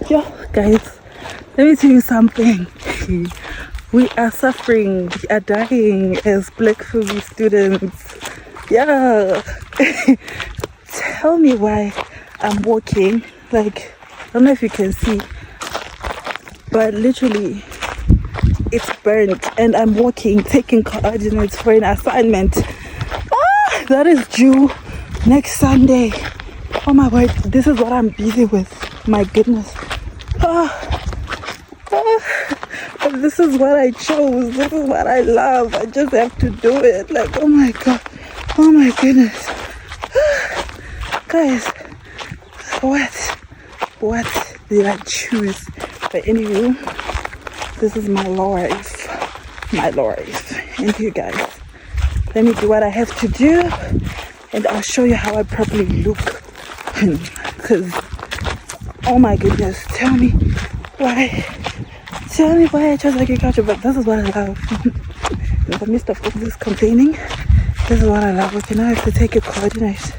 Yo, guys, let me tell you something. We are suffering, we are dying as Black Phoebe students. Yeah. Tell me why I'm walking. Like, I don't know if you can see, but literally it's burnt and I'm walking, taking coordinates for an assignment that is due next Sunday. Oh my word, this is what I'm busy with. My goodness. This is what I chose. This is what I love. I just have to do it. Like, oh my god. Oh my goodness. Guys, what did I choose? But anyway, this is my life. My life. And you guys, let me do what I have to do and I'll show you how I properly look. Because, oh my goodness, tell me why I chose agriculture, but this is what I love. In the midst of all this complaining, this is what I love. Okay, now I have to take a coordinate.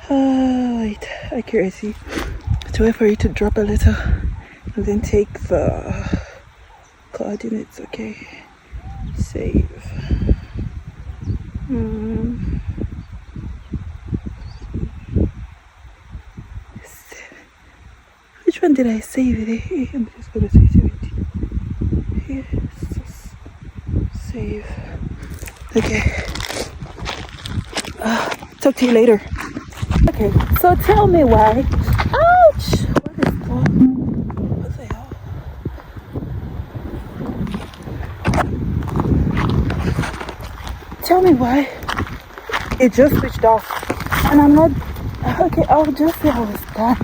Wait, accuracy. To wait for it to drop a little and then take the coordinates. Okay, save. Which one did I save there? I'm just gonna say 70. Yes, save. Okay. Talk to you later. Okay, so tell me why. Ouch! What the hell? Tell me why it just switched off. And I'm not. Okay, I'll just say I was done.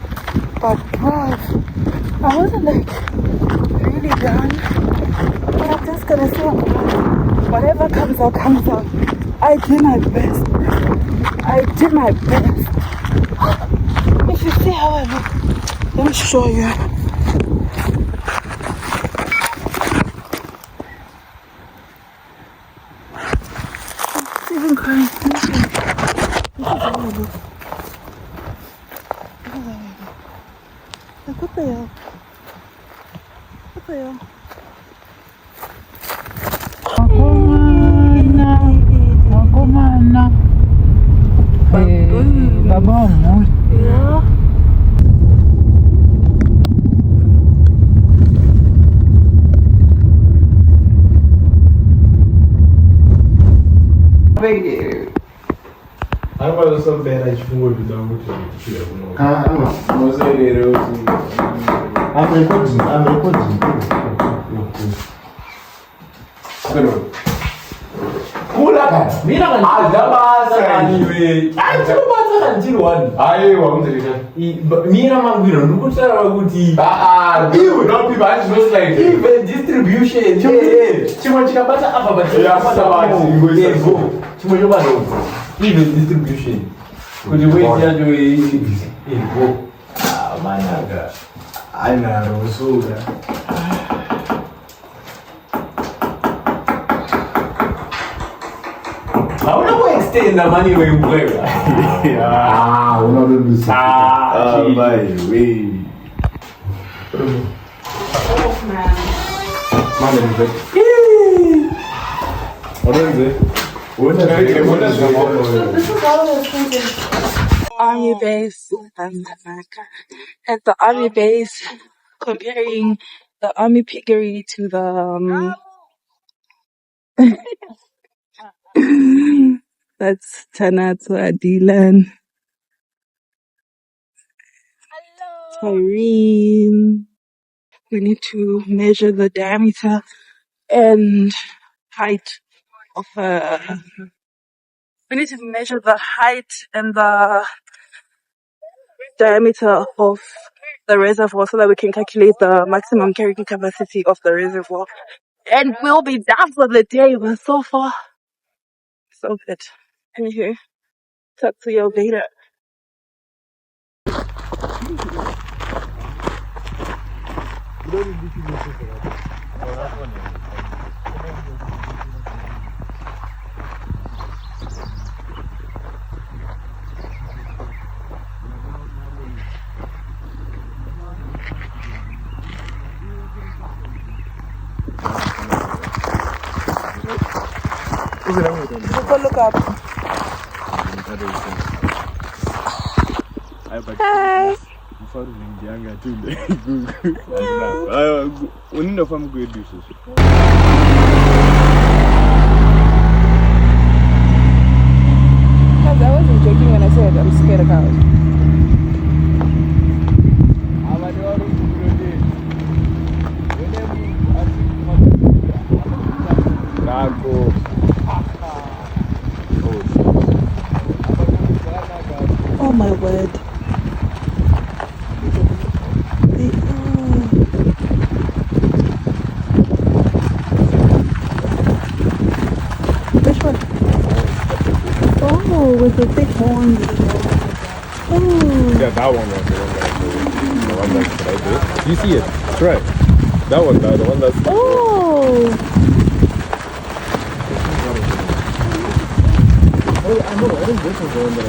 But, bruv, I wasn't like really done. But I'm just gonna say I'm done. Whatever comes out, comes out. I did my best. I did my best. If you see how I look, let me show you. It's even crying. This is how I look. Like, what the hell? What the hell? Yeah. Agora eu sou bem de folha, dá muito tempo. Não sei, eu I'm recording. Kula kan, mina kan ada bahasa anime. Aku bahasa kan jiluan. Ayo, kamu cerita. Mina mang bilang, lu pun cara guti. You not people just like distribution. Cuma cakap bahasa apa bahasa? Ya, sama sih. Cuma coba dong. Even distribution. Kudu wait ya joy. Go. Mana ga? Ana rusula. How do we extend the money we play? Yeah. Una do isso. Vai, we. Oh, man. Manda me ver. Olha aí. This is all I was thinking. Army base at the army base, comparing the army piggery to the that's Tanatu Adilan. Tyrene. We need to measure the diameter and height of we need to measure the height and the diameter of the reservoir so that we can calculate the maximum carrying capacity of the reservoir. And we'll be done for the day, but so far, so good. Anywho, talk to you later. Go look up. Hi. I wasn't joking when I said I'm scared of cows. Oh my word. They are. Which one? Oh, with the big horns. Oh. Yeah, that one was the one that's right there. You see it? That's right. That one, the one that's. Oh. I know. I think this is the one that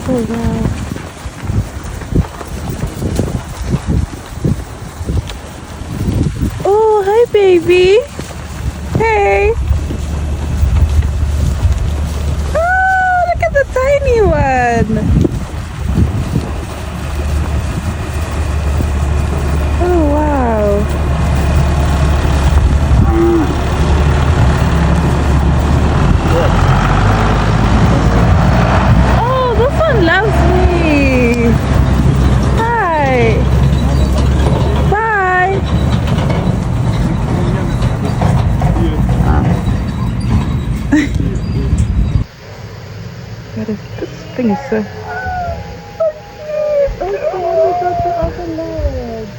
Oh wow. Oh, hi baby. Hey. Oh, look at the tiny one. Oh wow. Oh, this one loves me. Hi. Bye. This thing is so. Oh, cute. Oh, got the other leg.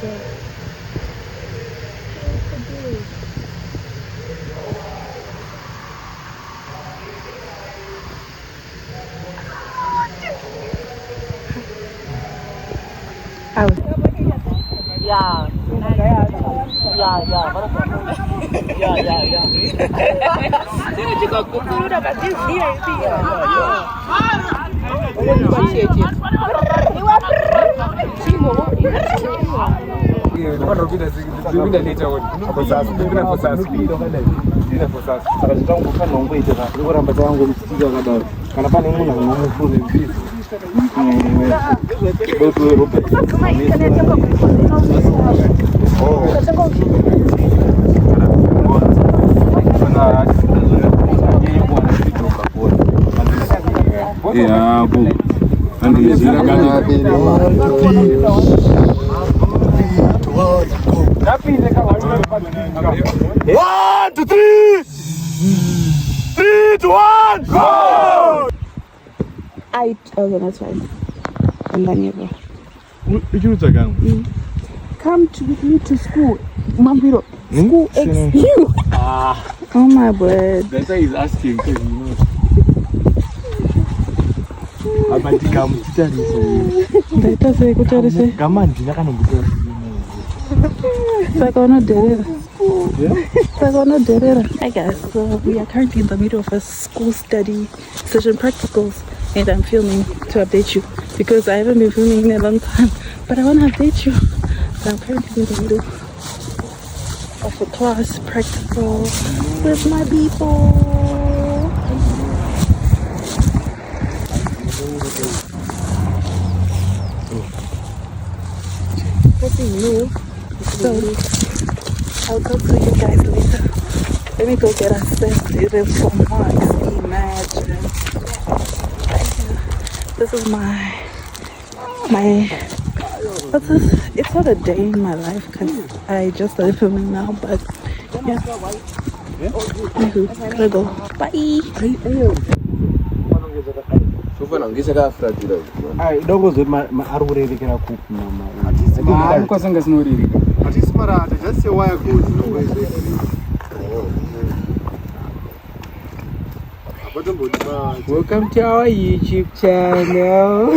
Yeah. Yeah, boo. And he's in a One, two, three! 3, 2, 1, go! Okay, that's fine. And then you go. Come with me to school. Mambiro. School XU. Oh my word. That's why he's asking because he knows. Hi guys, so we are currently in the middle of a school study session practicals, and I'm filming to update you because I haven't been filming in a long time, but I want to update you. So I'm currently in the middle of a class practical with my people. Nothing new. So I'll talk to you guys later. Let me go get assessed even for marks. Imagine. This is my what's this? It's not a day in my life because I just started filming now, but yeah. Anywho, gotta go. Bye. Welcome to our YouTube channel.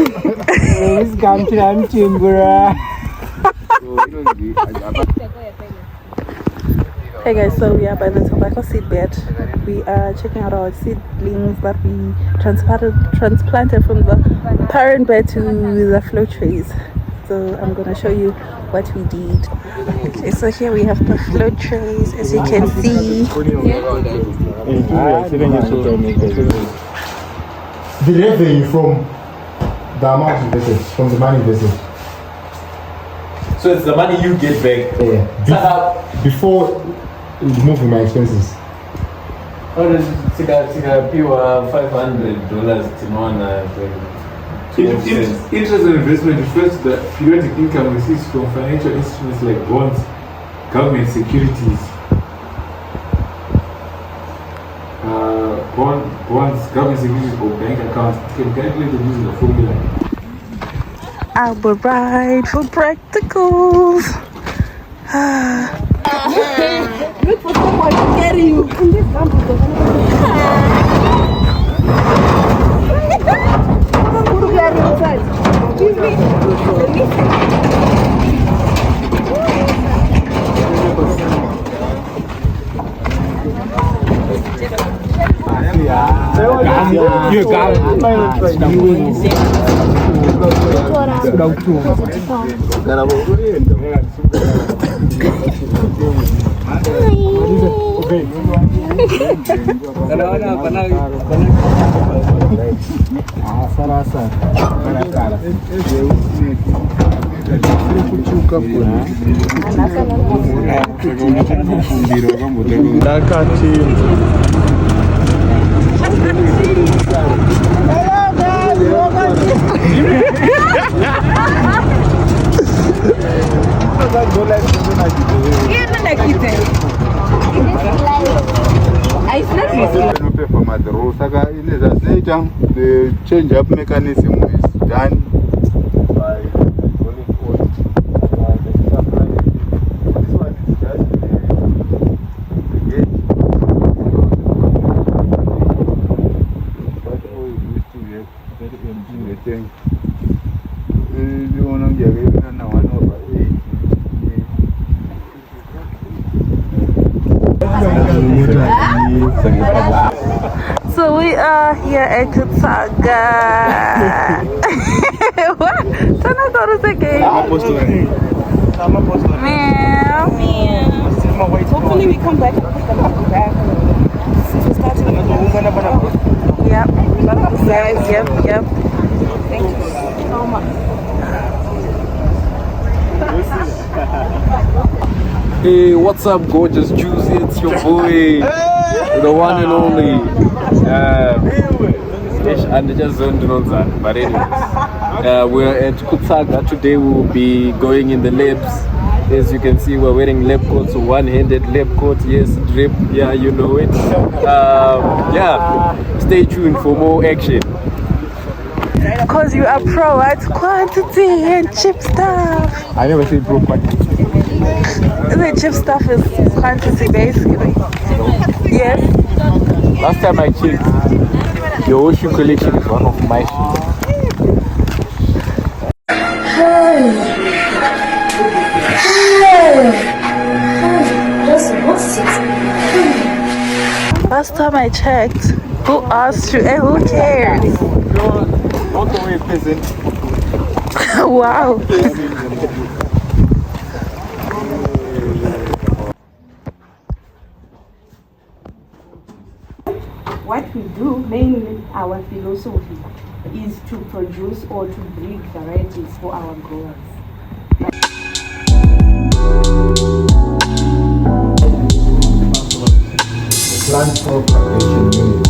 Welcome to Timbura. Hey guys, so we are by the tobacco seed bed. We are checking out our seedlings that we transplanted from the parent bed to the flow trays. So I'm gonna show you what we did. Okay, so here we have the float trays, as you can see. The revenue from the amount invested, from the money invested. So it's the money you get back. Yeah. Before removing my expenses. Or is it $500 to one? Interest and investment refers to the periodic income received from financial instruments like bonds, government securities, bonds, government securities, or bank accounts. It can be calculated using the formula. Our ride for practicals. Look for someone to carry you. In this You got the change up mechanism is done by rolling forward. This one is just the gauge. What we used to have very empty the tank. You want to get it now 1/8. So we are here at Kutsaga. What? Can I go to the game? Meow. Hopefully we come back and put them back. Yep. Yep. Thank you so much. Hey, what's up, gorgeous Juicy? It's your boy, the one and only. And just zoned in on that. But anyways, we're at Kutsaga. Today we'll be going in the labs. As you can see, we're wearing lab coats, one-handed lab coat. Yes, drip. Yeah, you know it. Yeah, stay tuned for more action. Because you are pro at quantity and cheap stuff. I never said pro quantity. The cheap stuff is quantity basically. Yes. Last time I checked, your shoe collection is one of my shoes. Last time I checked, who asked you and who cares? Not the way peasant. Wow. What we do, mainly our philosophy, is to produce or to breed varieties for our growers. Plant propagation units.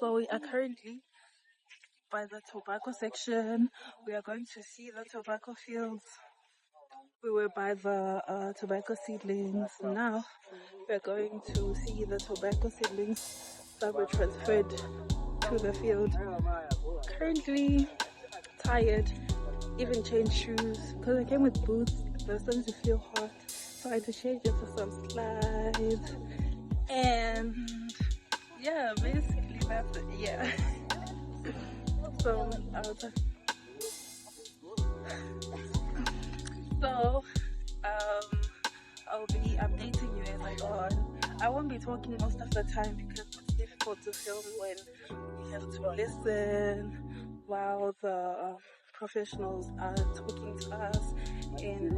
So we are currently by the tobacco section. We are going to see the tobacco fields. We were by the tobacco seedlings. Now we're going to see the tobacco seedlings that were transferred to the field. Currently tired, even changed shoes because I came with boots. They're starting to feel hot, so I had to change it for some slides. And yeah, basically that's it. Yeah. So I'll be updating you as I go on. I won't be talking most of the time because it's difficult to film when we have to listen while the professionals are talking to us and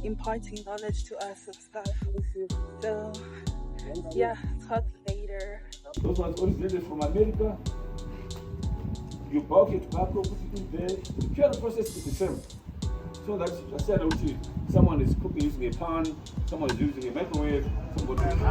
imparting knowledge to us and stuff. So yeah, talk later. Those ones originated from America. You bulk it back, put it in there. The pure process is the same. So that I said, someone is cooking using a pan, someone is using a microwave, somebody is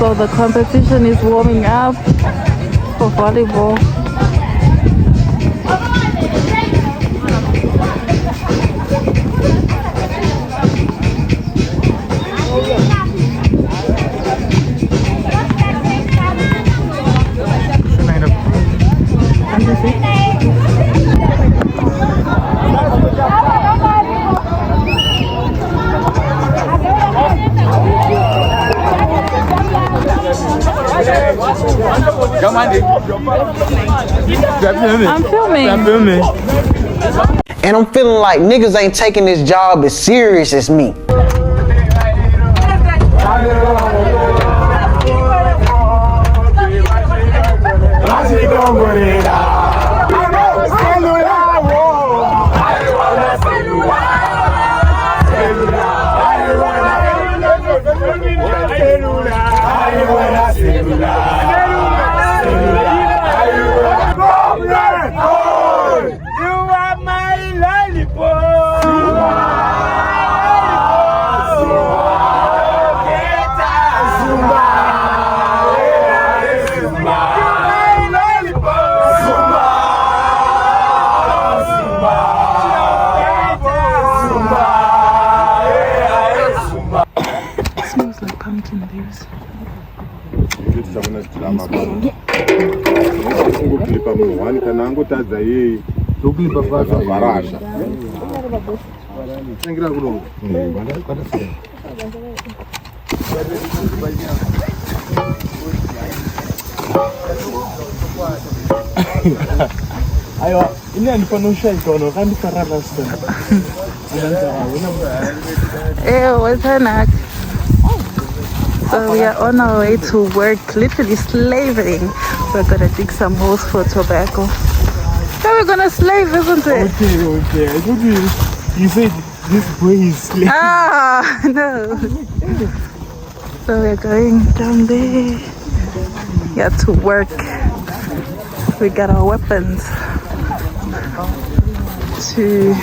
So the competition is warming up for volleyball. I'm filming. And I'm feeling like niggas ain't taking this job as serious as me. What's her neck? So we are on our way to work, literally slaving. We're gonna dig some holes for tobacco. So we're gonna slave, isn't it? Okay. I told you. You said This boy is sleeping. Ah, no. So we're going down there. Yeah, to work. We got our weapons to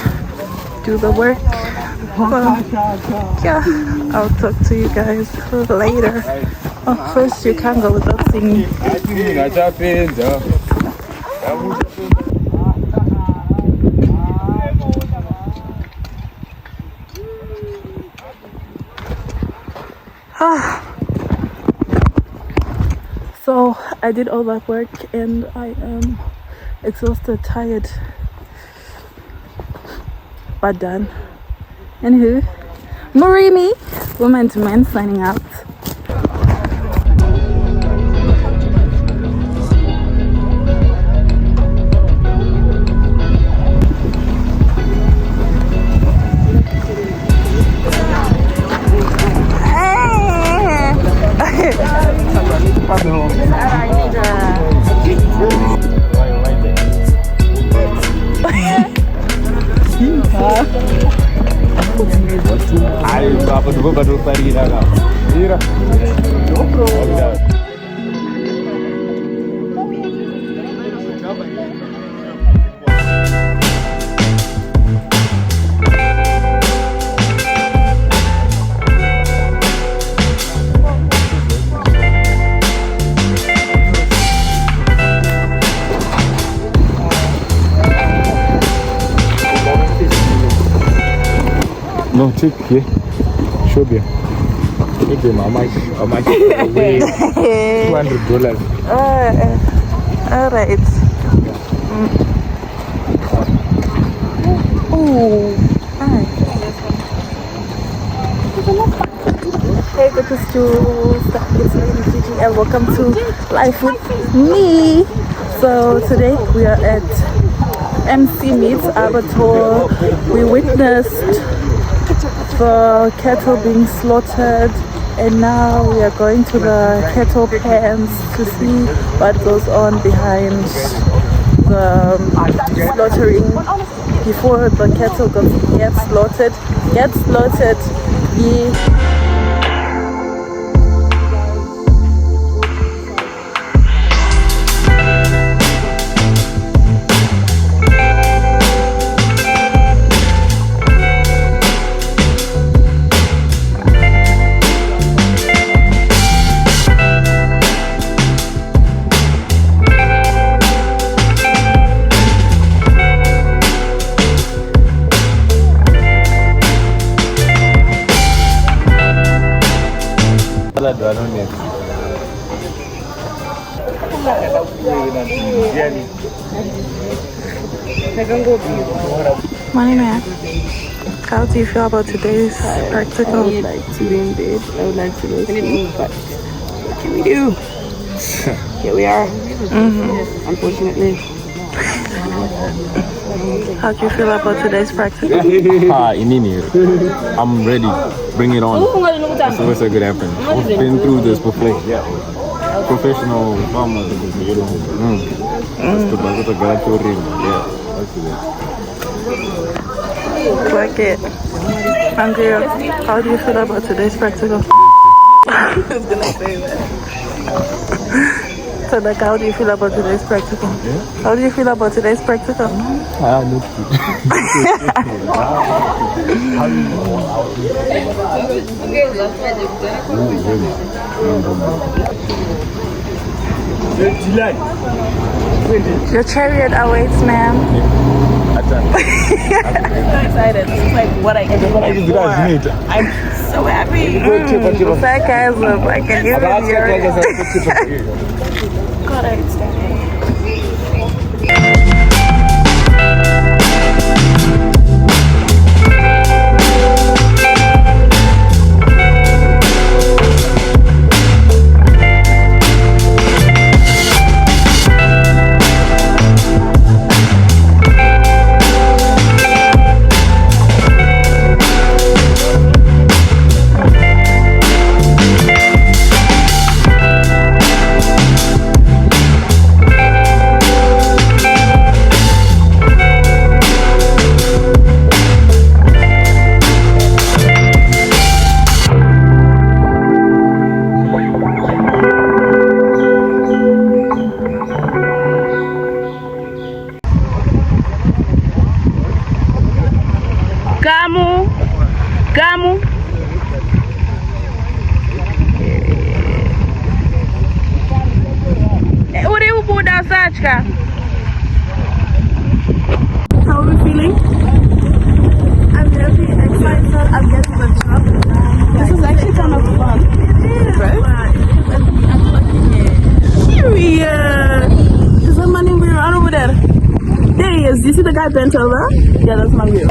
do the work. Well, yeah, I'll talk to you guys later. Oh, first you can't go without singing. So I did all that work and I am exhausted, tired, but done. Anywho, Marimi, woman to men, signing out. No, take here. Show them. Show them how much $200. All right. Oh, hi. Hey, good to see you. It's me, Gigi, and welcome to Life with Me. So today we are at MC Meats Abattoir. We witnessed the cattle being slaughtered, and now we are going to the cattle pens to see what goes on behind the slaughtering before the cattle get slaughtered. Yeah. Money man, how do you feel about today's practical? I would like to be in bed. I would like to go sleep, but what can we do? Here we are. Unfortunately. How do you feel about today's practical? I'm ready. Bring it on. It's always a good happen. We've been through this before. Professional farmers. That's good. Yeah, that's good. Like it. Andrea, how do you feel about today's practical? I was gonna say that. So like, how do you feel about today's practical? How do you feel about today's practical? Your chariot awaits, ma'am. I'm so excited. This is like what I can do. I'm so happy. Sarcasm. I can hear it. God, I understand. much, guys. How are we feeling? I'm happy, excited. I'm getting the job. This is actually kind of fun. Right? Period. Is that money we're on over there? There he is. Do you see the guy bent over? Yeah, that's my wheel.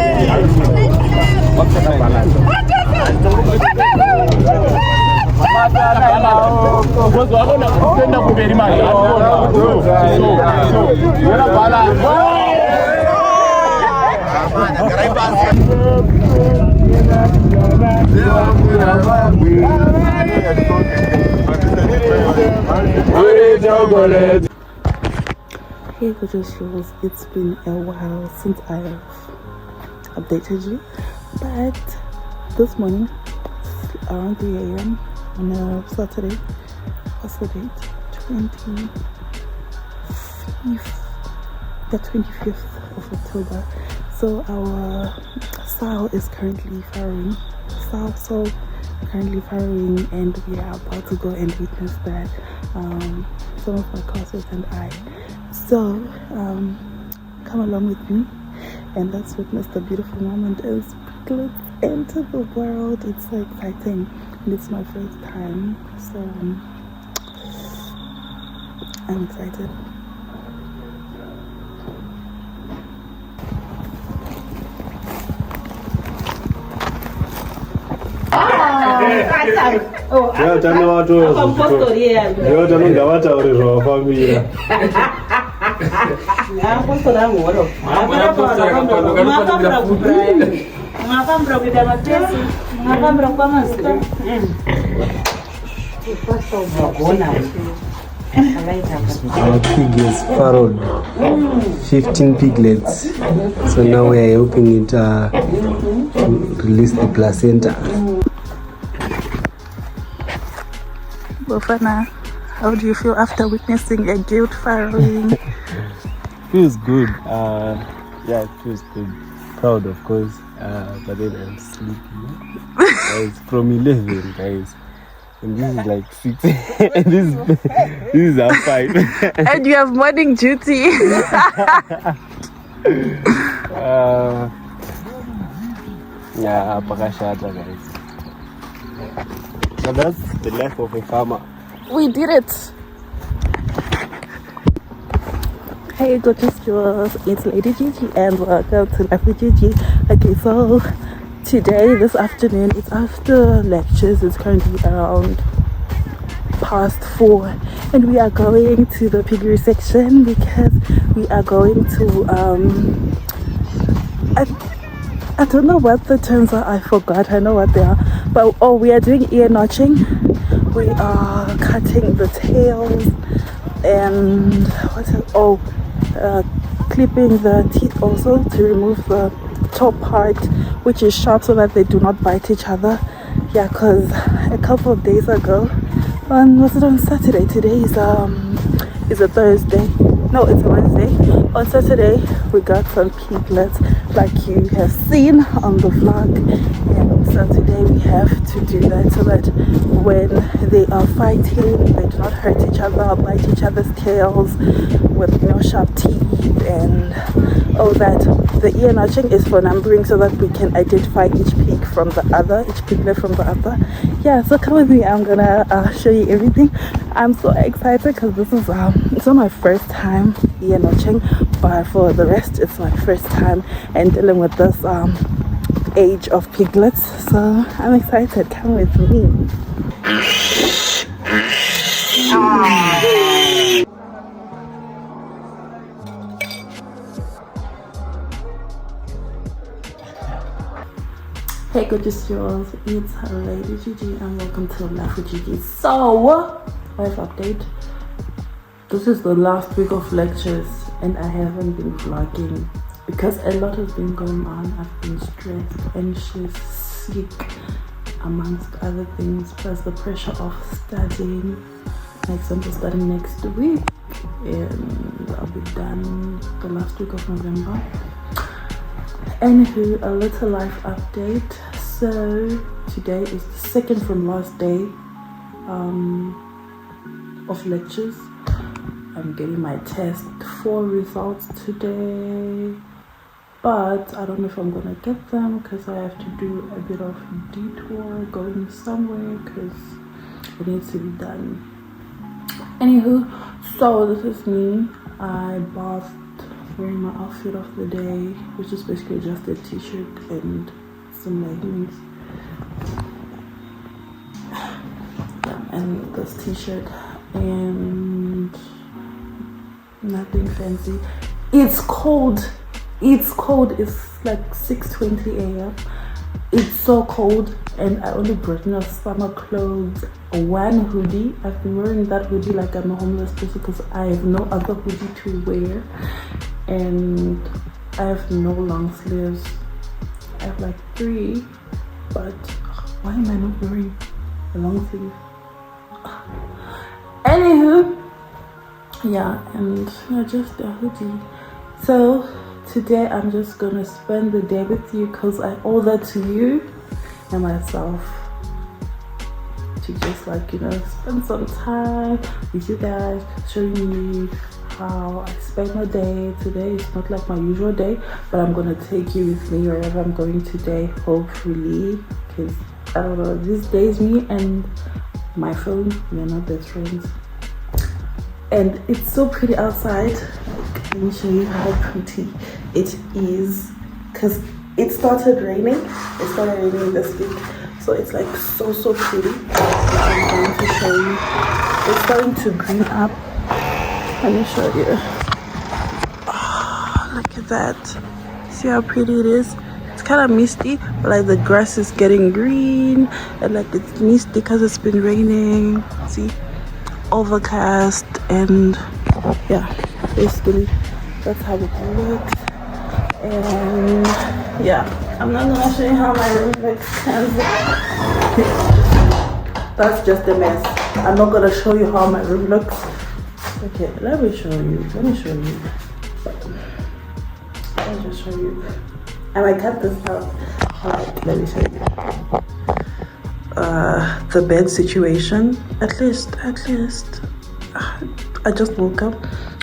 Hey, gorgeous girls, it's been a while since I have updated you, but this morning around 3 a.m. on a Saturday, what's the date? 25th of October. So our sow is currently farrowing. And we are about to go and witness that. Some of my courses and I. So come along with me and let's witness the beautiful moment as piglets enter the world. It's so exciting and it's my first time, so I'm excited. Our pig is farrowed. 15 piglets. So now we are helping it release the placenta. Bafana, how do you feel after witnessing a guilt farrowing? Feels good. Yeah, it feels good. Proud, of course. But then I'm sleepy. Guys, from 11, guys. And this is like 6. And this is our 5. And you have morning duty. Yeah, pakashata, guys. So that's the life of a farmer. We did it. Hey, gorgeous jewels, it's Lady Gigi and welcome to Life with Gigi. Okay, so today, this afternoon, it's after lectures. It's currently around past 4 and we are going to the piggery section because we are going to I don't know what the terms are. I forgot. I know what they are, but we are doing ear notching. We are cutting the tails and clipping the teeth also to remove the top part, which is sharp, so that they do not bite each other. Yeah, because a couple of days ago, was it on Saturday? Today is a Thursday. No, it's a Wednesday. On Saturday, we got some piglets, like you have seen on the vlog. And so today we have to do that so that when they are fighting, they do not hurt each other or bite each other's tails with no sharp teeth and all that. The ear notching is for numbering so that we can identify each pig from the other, each piglet from the other. Yeah, so come with me. I'm gonna show you everything. I'm so excited because this is it's not my first time ear notching, but for the rest it's my first time and dealing with this age of piglets, so I'm excited. Come with me. Hey gorgeous girls, it's Lady Gigi and welcome to Life with Gigi. So, life update. This is the last week of lectures and I haven't been vlogging because a lot has been going on. I've been stressed, anxious, sick, amongst other things, plus the pressure of studying. My exam is starting next week and I'll be done the last week of November. Anywho, a little life update. So today is the second from last day of lectures. I'm getting my test 4 results today, but I don't know if I'm gonna get them because I have to do a bit of detour going somewhere because it needs to be done. Anywho, so this is me. I bathed wearing my outfit of the day, which is basically just a t-shirt and some leggings. Yeah, and this t-shirt and nothing fancy. It's cold. It's like 6:20 a.m. It's so cold, and I only brought enough summer clothes, 1 hoodie. I've been wearing that hoodie like I'm a homeless person because I have no other hoodie to wear, and I have no long sleeves. I have like 3, but why am I not wearing a long sleeve? Anywho, yeah, and just a hoodie. So today I'm just gonna spend the day with you because I owe that to you and myself, to just like, you know, spend some time with you guys, showing you how I spend my day. Today is not like my usual day, but I'm gonna take you with me wherever I'm going today, hopefully, because I don't know, these days me and my phone, we're not best friends. And it's so pretty outside. Let me show you how pretty it is, because it started raining. It started raining this week, so it's like so pretty. I'm going to show you. It's starting to green up. Let me show you. Oh, look at that. See how pretty it is? It's kind of misty, but like the grass is getting green, and like it's misty because it's been raining. See, overcast, and yeah, basically that's how it looks. And yeah, I'm not gonna show you how my room looks because that's just a mess. I'm not gonna show you how my room looks. Okay, let me show you. Let me just show you. I might cut this out. Alright, let me show you. The bed situation. At least. I just woke up.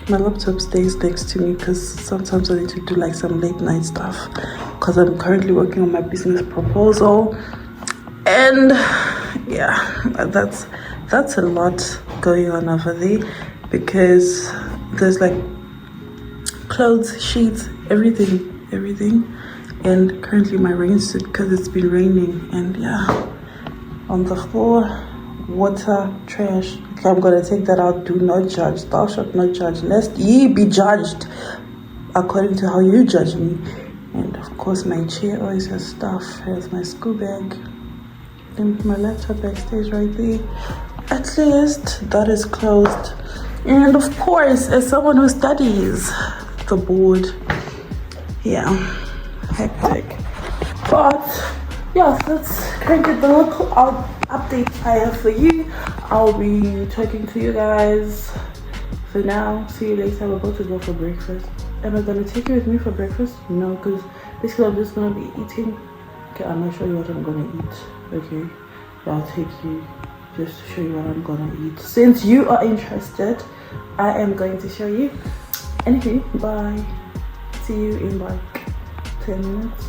My laptop stays next to me because sometimes I need to do like some late night stuff because I'm currently working on my business proposal. And yeah, that's a lot going on over there because there's like clothes, sheets, everything. And currently my rain suit, because it's been raining, and yeah, on the floor, water, trash. Okay, I'm gonna take that out. Do not judge. Thou shalt not judge, lest ye be judged according to how you judge me. And of course my chair always has stuff. Here's my school bag, and my laptop bag stays right there. At least that is closed. And of course, as someone who studies, the board, yeah, hectic. But yeah, that's kind of the local update I have for you. I'll be talking to you guys for now. See you later. We're about to go for breakfast. Am I gonna take you with me for breakfast? No, because basically I'm just gonna be eating. Okay, I'm not show you what I'm gonna eat. Okay, I'll take you just to show you what I'm gonna eat. Since you are interested, I am going to show you. Anyway, bye. See you in like 10 minutes.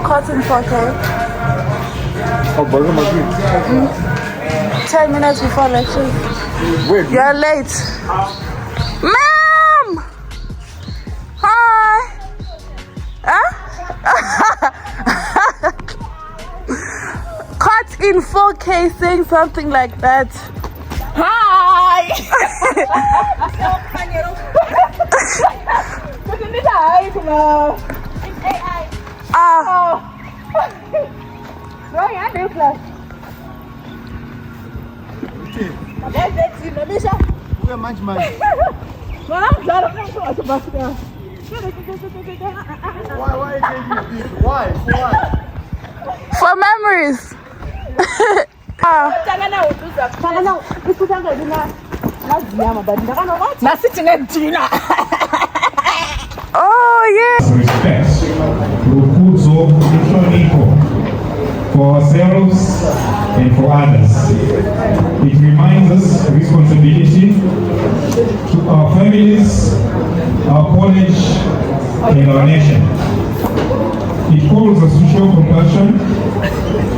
Cotton 4K. Oh, burger machine. 10 minutes before lecture. Wait. You're late. Ma'am! Hi! Huh? Cut in 4K saying something like that. Hi! Why? For memories. Oh yeah. Respect rukudzo muhlonipho for ourselves and for others. It reminds us responsibility to our families, our college, and our nation. It calls us to show compassion,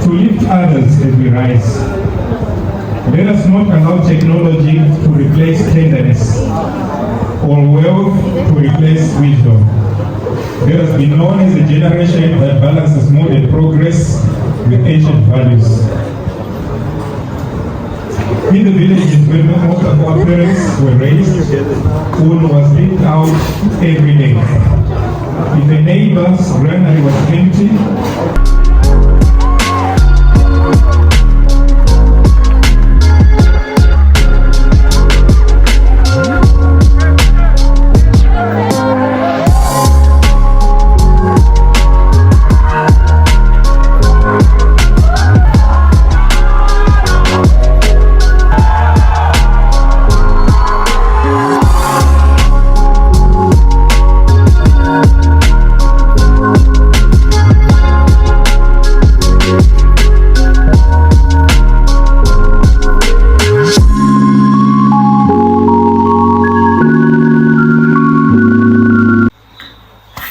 to lift others as we rise. Let us not allow technology to replace tenderness or wealth to replace wisdom. Let us be known as a generation that balances modern progress with ancient values. In the villages where most of our parents were raised, food was lived out every day. If a neighbor's granary was empty,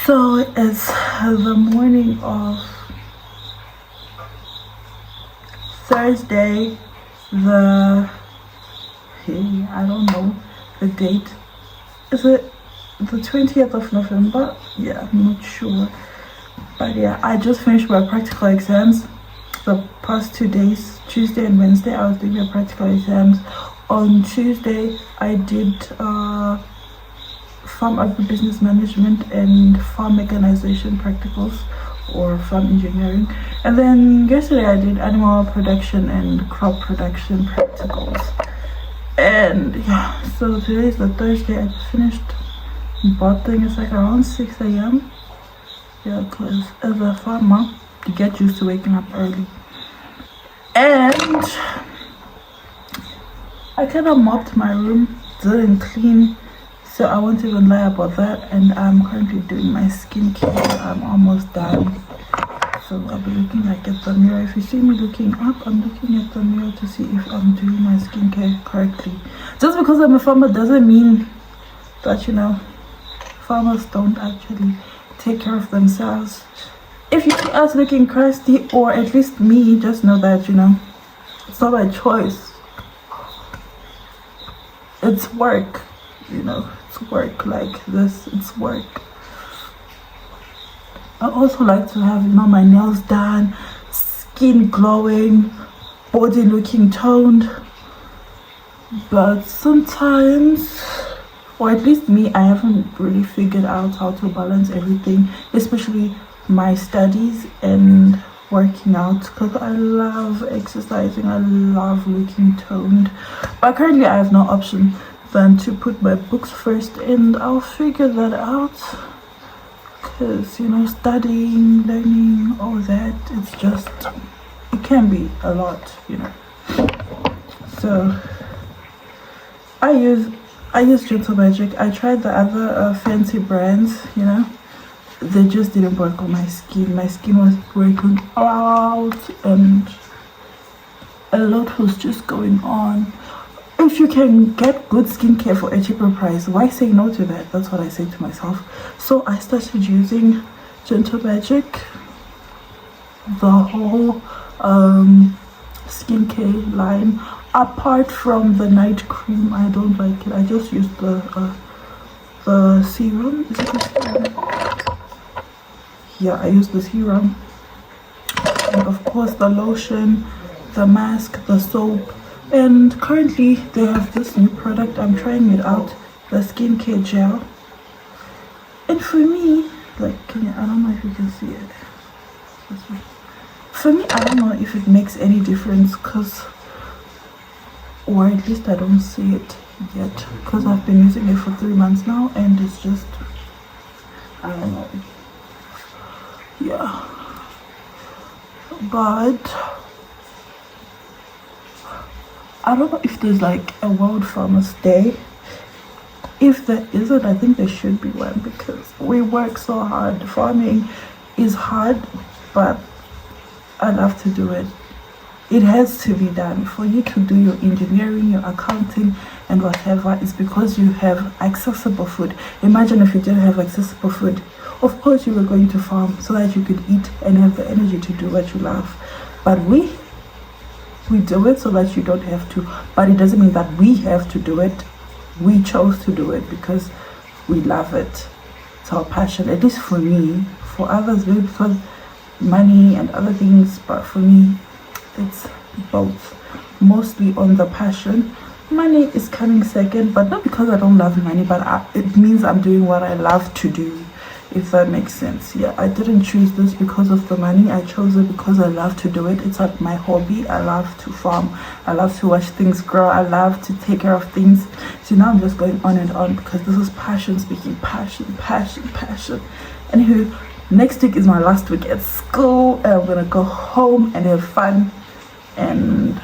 So it's the morning of Thursday, I don't know the date. Is it the 20th of November? Yeah, I'm not sure. But yeah, I just finished my practical exams. The past 2 days, Tuesday and Wednesday, I was doing my practical exams. On Tuesday, I did farm agribusiness management and farm mechanization practicals, or farm engineering. And then yesterday I did animal production and crop production practicals. And yeah, so today is the Thursday. I just finished bathing. It's like around 6 a.m. Yeah, because as a farmer, you get used to waking up early. And I kind of mopped my room, didn't clean, so I won't even lie about that. And I'm currently doing my skincare. I'm almost done. So I'll be looking like at the mirror. If you see me looking up, I'm looking at the mirror to see if I'm doing my skincare correctly. Just because I'm a farmer doesn't mean that, you know, farmers don't actually take care of themselves. If you see us looking crusty, or at least me, just know that, you know, it's not my choice. It's work, you know, it's work like this, it's work. I also like to have, you know, my nails done, skin glowing, body looking toned. But sometimes, or at least me, I haven't really figured out how to balance everything, especially my studies and working out, because I love exercising, I love looking toned. But currently I have no option than to put my books first, and I'll figure that out. Because, you know, studying, learning, all that, it's just, it can be a lot, you know. So I use Gentle Magic. I tried the other fancy brands, you know, they just didn't work on my skin. My skin was breaking out and a lot was just going on. If you can get good skincare for a cheaper price, why say no to that? That's what I say to myself. So I started using Gentle Magic, the whole skincare line. Apart from the night cream, I don't like it. I just use the serum. Is it the serum? Yeah, I use the serum. And of course the lotion, the mask, the soap, and currently they have this new product. I'm trying it out, the skincare gel. And for me, like, I don't know if you can see it. For me, I don't know if it makes any difference, or at least I don't see it yet, because I've been using it for 3 months now, and it's just, I don't know. Yeah. But I don't know if there's like a World Farmers Day. If there isn't, I think there should be one, because we work so hard. Farming is hard, but I love to do it. It has to be done. For you to do your engineering, your accounting, and whatever, it's because you have accessible food. Imagine if you didn't have accessible food. Of course you were going to farm so that you could eat and have the energy to do what you love. But we do it so that you don't have to. But it doesn't mean that we have to do it. We chose to do it because we love it. It's our passion, at least for me. For others, maybe because money and other things, but for me, it's both. Mostly on the passion. Money is coming second, but not because I don't love money, but it means I'm doing what I love to do, if that makes sense. Yeah, I didn't choose this because of the money. I chose it because I love to do it. It's like my hobby. I love to farm. I love to watch things grow. I love to take care of things. So now I'm just going on and on because this is passion speaking. Passion. Anywho, next week is my last week at school. I'm gonna go home and have fun and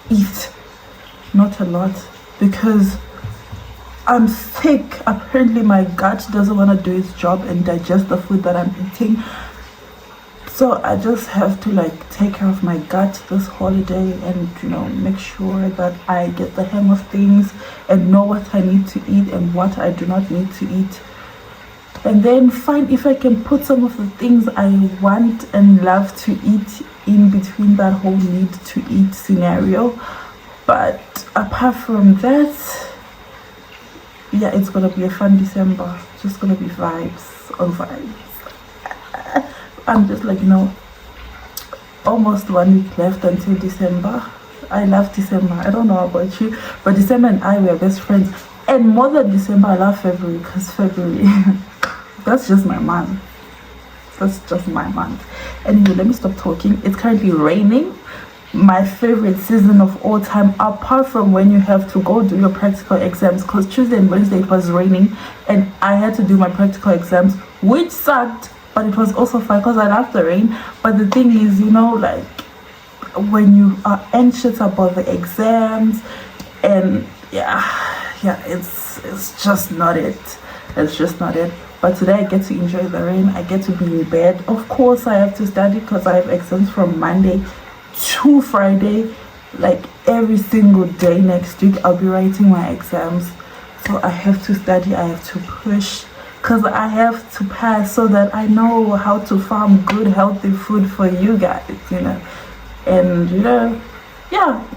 eat. Not a lot because I'm sick. Apparently my gut doesn't want to do its job and digest the food that I'm eating. So I just have to like take care of my gut this holiday and make sure that I get the hang of things and know what I need to eat and what I do not need to eat. And then find if I can put some of the things I want and love to eat in between that whole need to eat scenario. But apart from that, yeah, it's gonna be a fun December. Just gonna be vibes on vibes. I'm just like, almost 1 week left until December. I love December. I don't know about you, but December and I were best friends. And more than December, I love February because February, that's just my month. That's just my month. Anyway, let me stop talking. It's currently raining. My favorite season of all time, apart from when you have to go do your practical exams, because Tuesday and Wednesday it was raining and I had to do my practical exams, which sucked, but it was also fun because I love the rain. But the thing is, like when you are anxious about the exams, and it's just not it. It's just not it. But today I get to enjoy the rain. I get to be in bed. Of course I have to study because I have exams from Monday to Friday. Like every single day next week I'll be writing my exams. So I have to study. I have to push because I have to pass so that I know how to farm good healthy food for you guys, and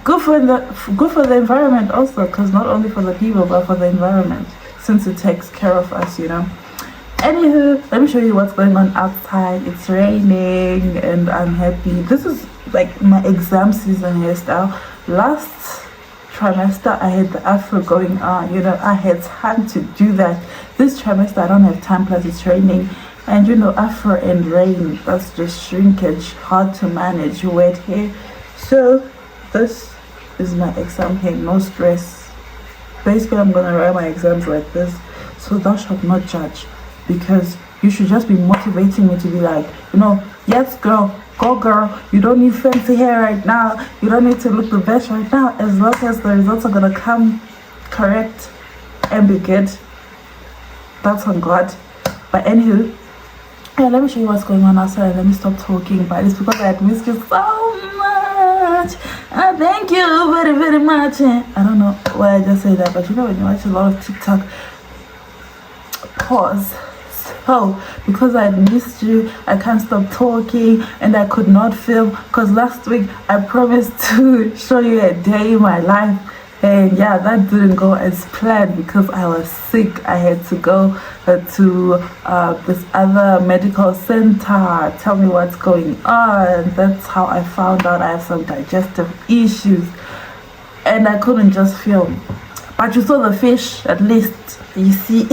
good for the environment also, because not only for the people but for the environment, since it takes care of us. Anywho, let me show you what's going on outside. It's raining and I'm happy. This is like my exam season hairstyle. Last trimester I had the afro going on, I had time to do that. This trimester I don't have time, plus it's raining, and afro and rain, that's just shrinkage, hard to manage, wet hair. So this is my exam hair, no stress. Basically I'm gonna write my exams like this, so thou shalt not judge, because you should just be motivating me to be like, yes girl, go girl, you don't need fancy hair right now, you don't need to look the best right now, as long as the results are gonna come correct and be good. That's on God. But anywho, let me show you what's going on outside. Let me stop talking, but it's because I had missed you so much. Thank you very, very much. I don't know why I just say that, but when you watch a lot of TikTok, pause. So because I missed you, I can't stop talking and I could not film, because last week I promised to show you a day in my life, And yeah, that didn't go as planned because I was sick. I had to go to this other medical center, tell me what's going on. That's how I found out I have some digestive issues. And I couldn't just film. But you saw the fish, at least, you see.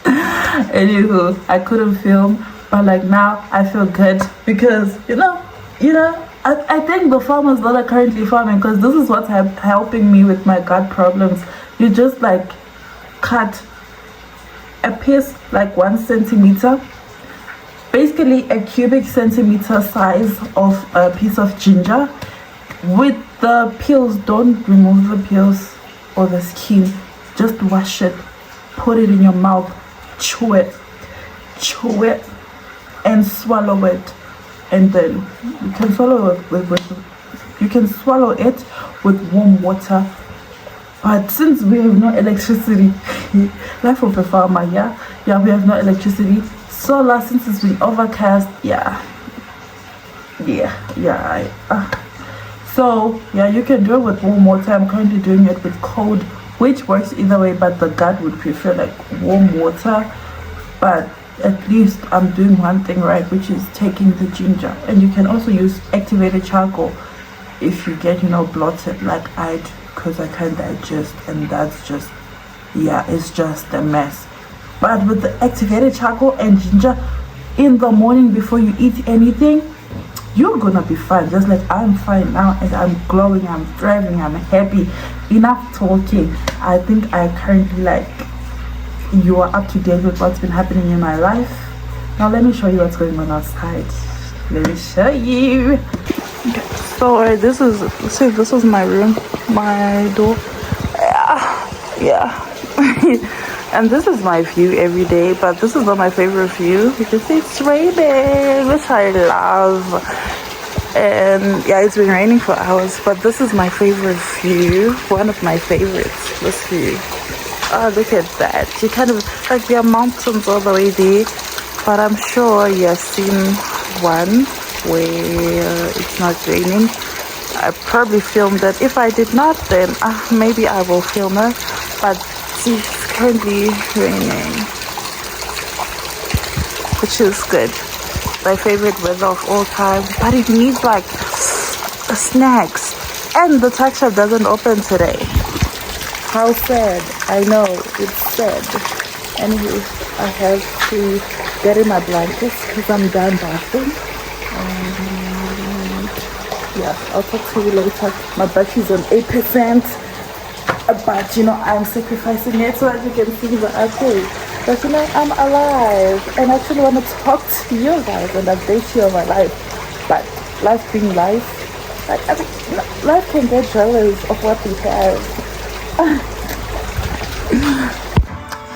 Anywho, I couldn't film. But like now, I feel good because, you know, I think the farmers that are currently farming, because this is what's helping me with my gut problems. You just like cut a piece like 1 centimeter, basically a cubic centimeter size of a piece of ginger with the peels. Don't remove the peels or the skin, just wash it, put it in your mouth, chew it and swallow it. And then you can swallow it with warm water. But since we have no electricity, life of a farmer, yeah, we have no electricity. Solar, since it's been overcast, so yeah, you can do it with warm water. I'm currently doing it with cold, which works either way, but the gut would prefer like warm water. But at least I'm doing one thing right, which is taking the ginger. And you can also use activated charcoal if you get, bloated like I do, because I can't digest, and that's just, it's just a mess. But with the activated charcoal and ginger in the morning before you eat anything, you're gonna be fine. Just like I'm fine now, and I'm glowing, I'm thriving, I'm happy. Enough talking. I think I currently you are up to date with what's been happening in my life. Now let me show you what's going on outside. Let me show you. Okay, so this is my room, my door. And this is my view every day, but this is not my favorite view because it's raining, which I love. And it's been raining for hours, but this is my favorite view, one of my favorites, this view. Oh, look at that. You kind of like, there are mountains all the way there, but I'm sure you've seen one where it's not raining. I probably filmed it. If I did not, then maybe I will film it. But see, it's currently raining, which is good. My favorite weather of all time. But it needs like snacks, and the tuck shop doesn't open today. How sad. I know, it's sad. Anyway, I have to get in my blankets because I'm done bathing. And I'll talk to you later. My battery's on 8%, but I'm sacrificing it so that you can see the update. But I'm alive, and I actually want to talk to you guys and update you on my life. But life being life, life can get jealous of what we have.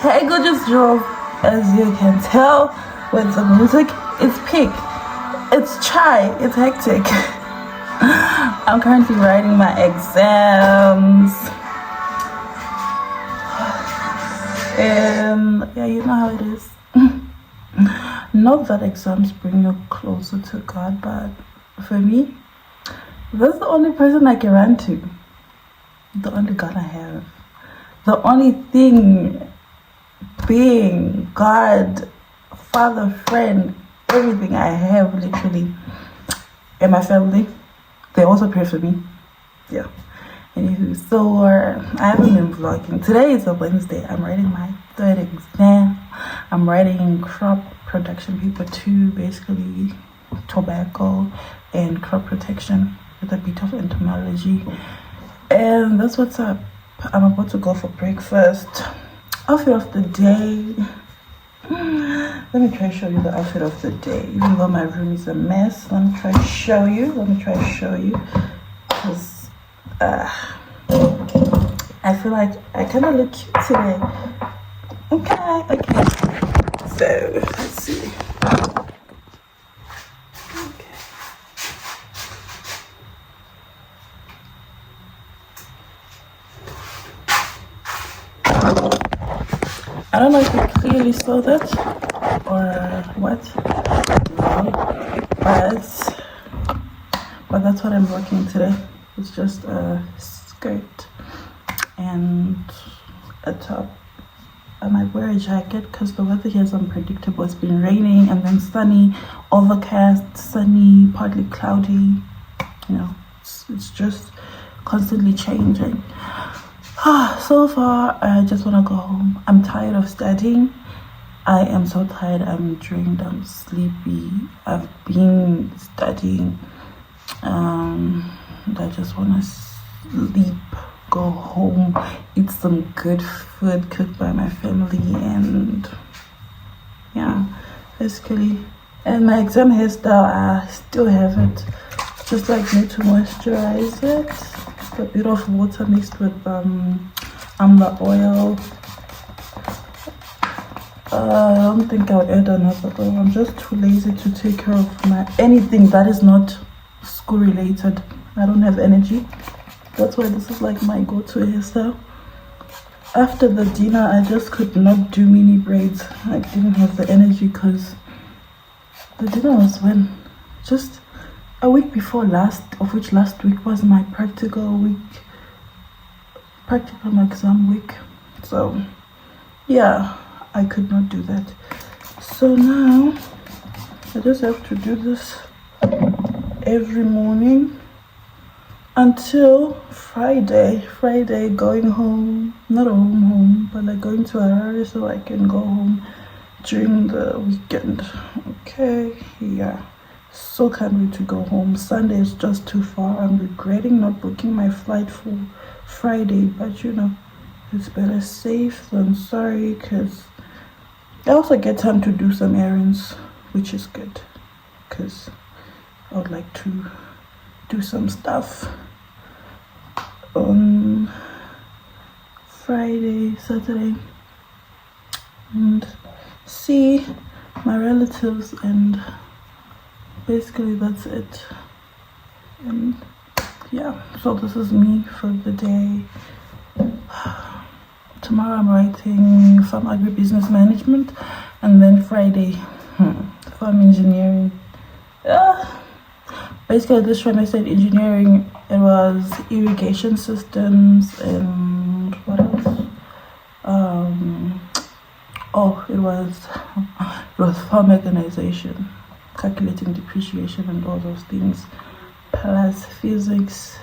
Hey gorgeous girl, as you can tell with the music, it's peak, it's chai, it's hectic. I'm currently writing my exams, and you know how it is. Not that exams bring you closer to God, but for me, that's the only person I can run to, the only God I have, the only thing being God, father, friend, everything I have, literally. And my family, they also pray for me. Anywho, so I haven't been vlogging. Today is a Wednesday. I'm writing my 3rd exam. I'm writing crop production paper 2, basically tobacco and crop protection with a bit of entomology. And that's what's up. I'm about to go for breakfast. Outfit of the day. Let me try to show you the outfit of the day. Even though my room is a mess, let me try to show you. Because I feel like I kind of look cute today. Okay. So let's see. I don't know if you clearly saw that or what, but that's what I'm working today. It's just a skirt and a top. I might wear a jacket because the weather here is unpredictable. It's been raining and then sunny, overcast, sunny, partly cloudy. You know, it's just constantly changing. So far, I just want to go home. I'm tired of studying. I am so tired. I'm drained. I'm sleepy. I've been studying. I just want to sleep, go home, eat some good food cooked by my family, and yeah, basically. And my exam hairstyle, I still have it. Just like need to moisturize it. A bit of water mixed with amla oil. I don't think I'll add another oil. I'm just too lazy to take care of anything that is not school related. I don't have energy. That's why this is like my go-to hairstyle. After the dinner, I just could not do mini braids. I didn't have the energy because the dinner was when just a week before last, of which last week was my practical exam week. So yeah, I could not do that. So now I just have to do this every morning until Friday, going home, not home, but like going to Harare so I can go home during the weekend. Okay, yeah, so can't wait to go home. Sunday is just too far. I'm regretting not booking my flight for Friday, but you know, it's better safe than sorry, because I also get time to do some errands, which is good, because I would like to do some stuff on Friday, Saturday, and see my relatives, and basically that's it. And yeah, so this is me for the day. Tomorrow I'm writing farm agribusiness management, and then Friday farm engineering. Basically this trimester in engineering, it was irrigation systems and what else? It was farm mechanization, calculating depreciation and all those things, plus physics.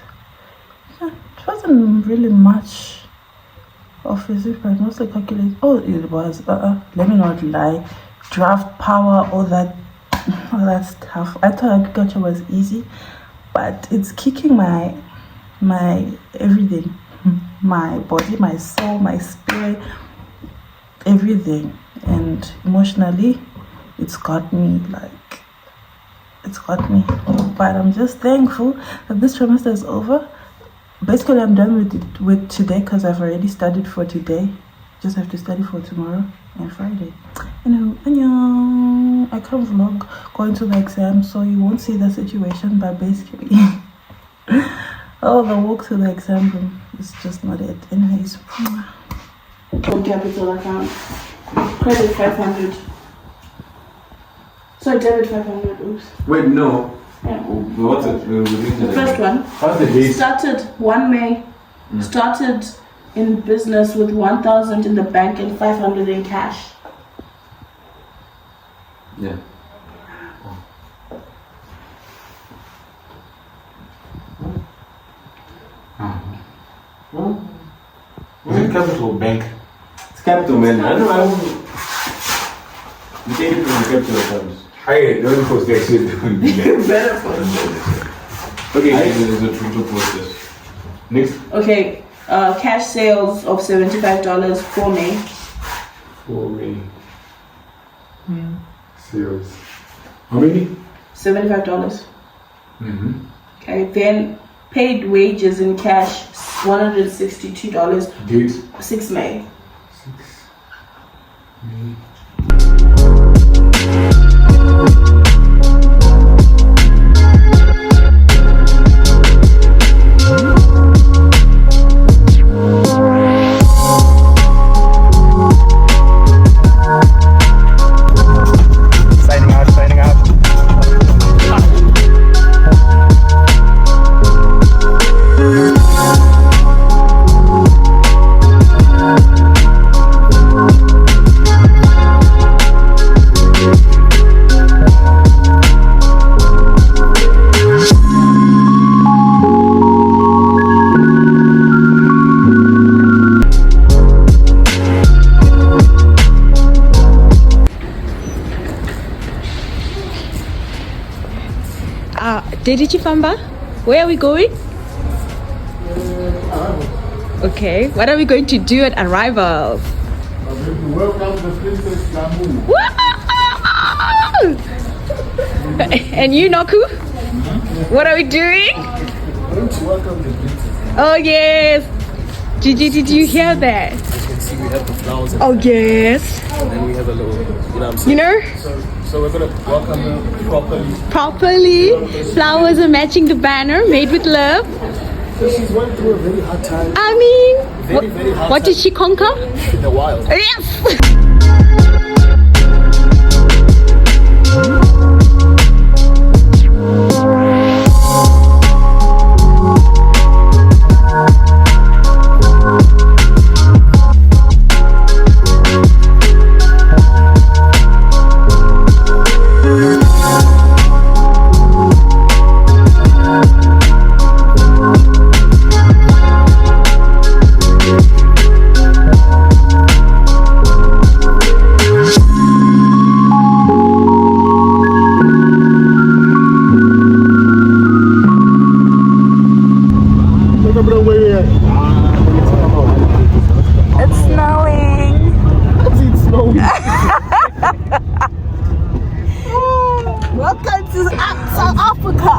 Yeah, it wasn't really much of physics, but mostly calculating. It was let me not lie, draft power, all that stuff. I thought agriculture was easy, but it's kicking my everything, my body, my soul, my spirit, everything. And emotionally, it's got me. But I'm just thankful that this trimester is over. Basically, I'm done with today because I've already studied for today. Just have to study for tomorrow and Friday. Anyway, I can't vlog going to the exam, so you won't see the situation, but basically the walk to the exam room is just not it. Anyways, from capital account, credit 500. So debit 500. Oops. Wait, no. Yeah. What's it? The first one. How's the date? Started 1 May. Started in business with 1,000 in the bank and 500 in cash. Yeah. Is it capital bank? It's capital, man. I don't know. You take it from the capital accounts. Hey, don't post that shit. Better for Okay, There's a Twitter post this. Next. Okay, cash sales of $75 for May. For me. Sales. How many? $75. Okay. Then paid wages in cash, $162. Date? 6 May. 6 May. Dedi Chifamba, where are we going? Okay, what are we going to do at arrival? Welcome the Princess Lamu. And you, Noku? What are we doing? Going to welcome the princess. Oh yes. Gigi, did you hear that? As you can see, we have the flowers. Oh yes. And then we have a little, you know what I'm saying? You know? So we're gonna welcome her Properly. Flowers are matching the banner, made with love. So she's went through a very hard time. I mean, Very hard what did she conquer? in the wild. Yes. It's snowing. Welcome to South Africa.